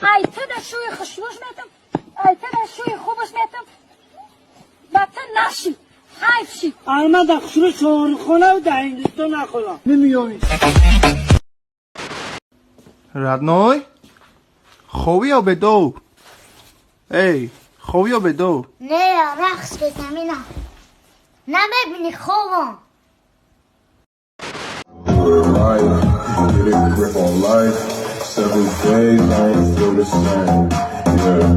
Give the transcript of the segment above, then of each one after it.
ایته در شوی خوشبوش میتم ایته در شوی خوبش میتم بدتر نشی حیف شی احمد اخشور شهرخانه و در هندوستان نخورم نمیامی ردنای خوبی یا به دو ای خوبی یا به دو نه رقص بزنم اینا نببینی خوبم Several days I ain't feel the same, yeah.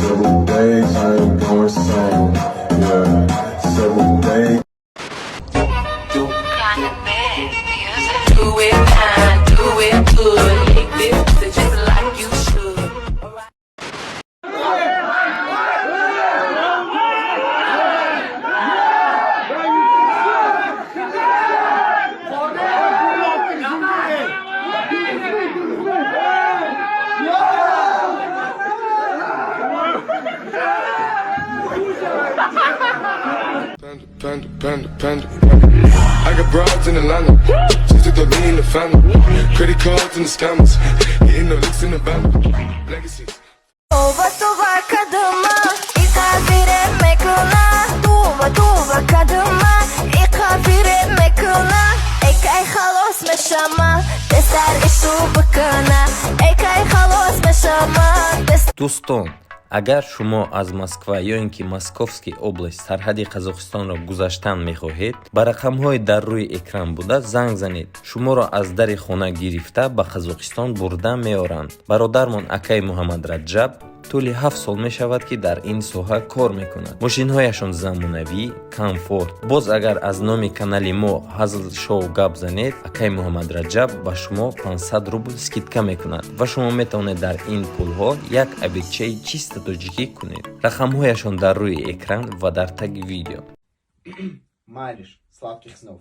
Several days I ain't going sane, yeah. Several days. Do it fine, do it good. Lick this pussy just like you should. Panda. I got broads in Atlanta. Just took the lean in the family. Credit cards and the scammers. Hitting the licks in the band. Legacies. Tuva kadıma, ikafire mekuna. Tuva kadıma, ikafire mekuna. Ekay khalos meshama, tesar ishu bkana. Ekay khalos meshama. Дӯстон, агар шумо аз Москва ё ин ки Московский област сарҳади Қазоқистонро гузаштан мехоҳед, ба рақамҳои дар рӯи экран буда занг занед. Шуморо аз дари хона гирифта ба Қазоқистон бурда меоранд. Бародармон акай Муҳаммад Раҷаб тӯли 7 сол мешавад ки дар ин соҳа кор мекунад. Мошинҳояшон замонавӣ, комфорт. Боз агар аз номи канали мо ҳазл шоу гап занед, акай Муҳаммад Раҷаб ба шумо 500 рубл скидка мекунад ва шумо метавонед дар ин пулҳо як обедчаи чиста тоҷикӣ кунед. Рақамҳояшон дар рӯи экран ва дар таги видео. Малиш, сладких снов.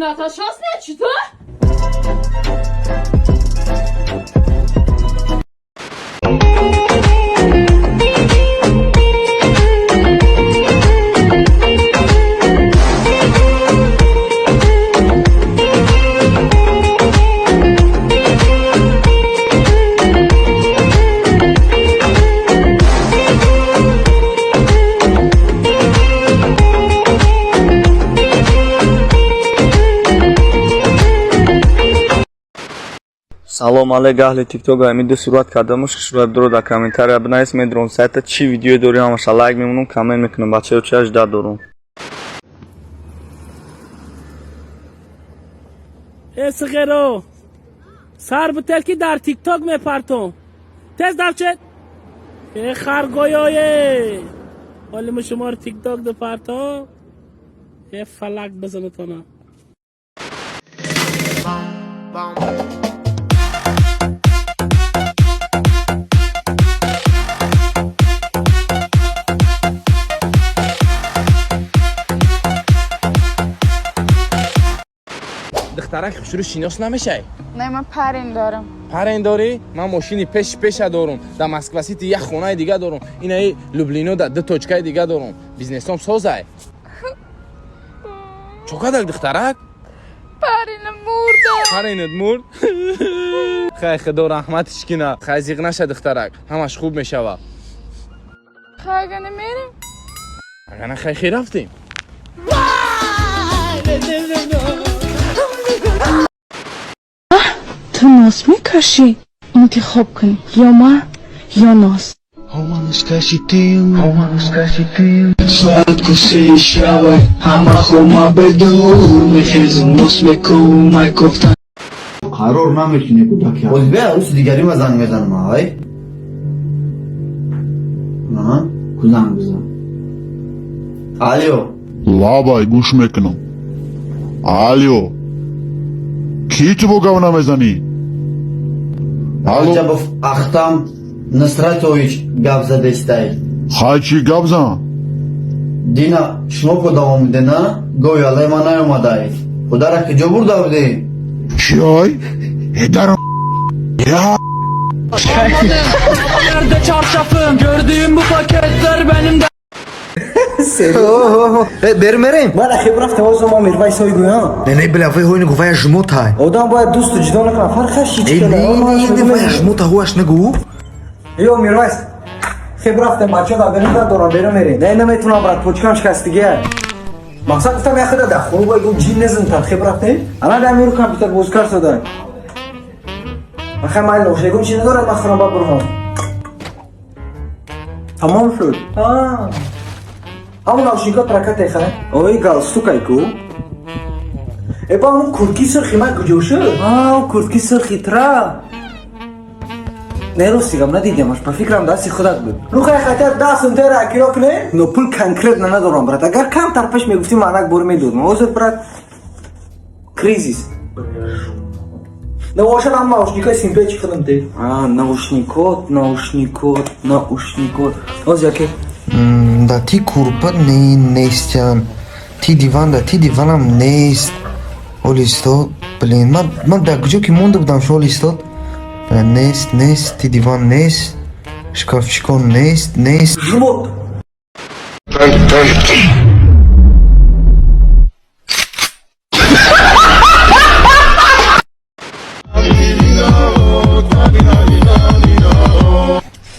Наташа's не чита? салом алейк аҳли тикток амиду сурат кардам шушурат дуру дар комментария бинавис медурам сайта чӣ видео дорим ҳамаша лайк мемунам коммент мекунам бачаё чӣ ажда дорум اسخرو سر بتل کی در تیک تاک میپرتم تز دفچت خرگویای ولی ما شما رو تیک تاک دو پرتم یه فلک بزنه تانم دخترک خوشرو شیناس نمیشه؟ نه من پرین دارم. پرین داری؟ من ماشینی پیش دارم. در مسکو سیتی یک خونه دیگه دارم. اینای لوبلینو در دو توچکای دیگه دارم. بیزنسم سازه. چقدر دخترک؟ پرینم مرده. پرینت مرد؟ خیلی خدا رحمتش کنه. خیلی زیغ نشه دخترک. همش خوب میشه و. خیلی نمیریم؟ اگه خیلی رفتیم. تو ناس میکشی انتخاب کن یا من یا ناس همانش کشیدیم شاید کسی شوه همه خوما بدون میخیزم ناس میکن مای گفتن قرار نمیتونی کودکی باز بیا روز دیگری مزن میزنم های نه کدام بزن الو لابای گوش میکنم الو کی تو گاو نمیزنی Acaba Ahtam Nusratoviç Gabza desteği. Хачи габза Dina şnopo davam dina goya lemana yomadayız. Kudara ki cobur davdi. Çay eder ya Nerede çarşafım? Gördüğüm bu paketler benim de. برمریم من اخی برفتم از ما میروای سوی گویا نه بلا وی هوی نگو وی جموت های آدم باید دوست جدا نکنه فرق هشی چی کنه نه وی جموت هواش نگو یو میروایس خی برفتم بچه دا بریم دارم برم میری نه نمیتونم برات پوچکم شکستگیه مقصد گفتم یخی ده خوب باید گو جین نزن تر خی برفتم انا در میرو کامپیوتر بوزکار شده اخی مایل نوشه گم چی ندارد مخرم با برهم تمام شد همون نوشینکا پرکت ایخه اوی گالستوکای کو ایبا همون کرکی سرخی من گجوشه اون کرکی سرخی ترا نروستیگم ندیدیمش با فکرم دستی خودت بود نو خیلی خطر دستون تیر اکیرا کنه نو پول کنکرت ندارم برات اگر کم ترپش میگفتی معنک بور میدودم اوزت برات کریزیس نواشد هم نوشنیکای سیمپلی چی خودم تی نوشنیکوت اوز یکی Да ти курпа не нестян. Ти диван да ти диванам нест. Олисто, блин, ма да где ки монда будам шо олисто? Нест, ти диван нест. Шкафчико нест. Жмот.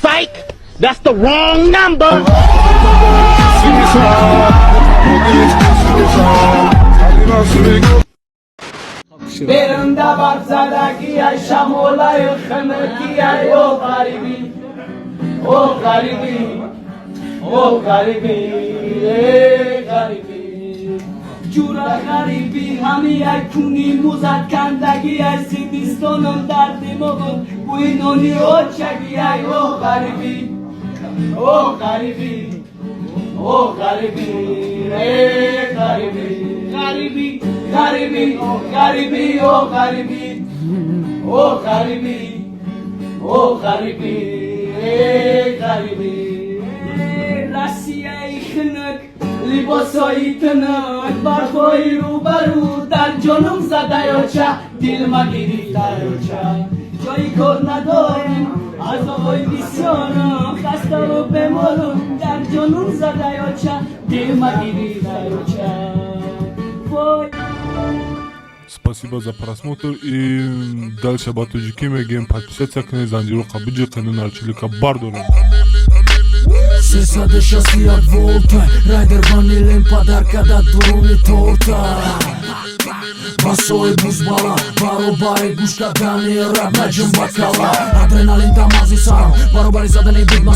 Psych! That's the wrong number! برنده بر زدگی ای شمولای خنکی ای او غریبی او غریبی او غریبی ای غریبی جورا غریبی همی ای کنی موزد کندگی ای سیبیستانم دردی مغن بوی نونی او چگی ای او غریبی او غریبی او غریبی ای غریبی غریبی غریبی غریبی او غریبی او غریبی او غریبی ای غریبی راسیای خنک لباسای تنک برخوی رو برو در جنوم زده یا چه دل مگیری در چه جایی کار نداریم از آقای بیسیارم خسته رو بمالم در جنوم زده یا چه دل مگیری در چه Спасибо за просмотр и дальше батуджики мегем подписаться к незандиру кабиджи канал чилика бардором. Сесаде шаси як волта Райдер ванилен подарка да дуруни торта Басои бузбала Баробари гушка дани раб наджим бакала Адреналин тамази сарам Баробари задани бидма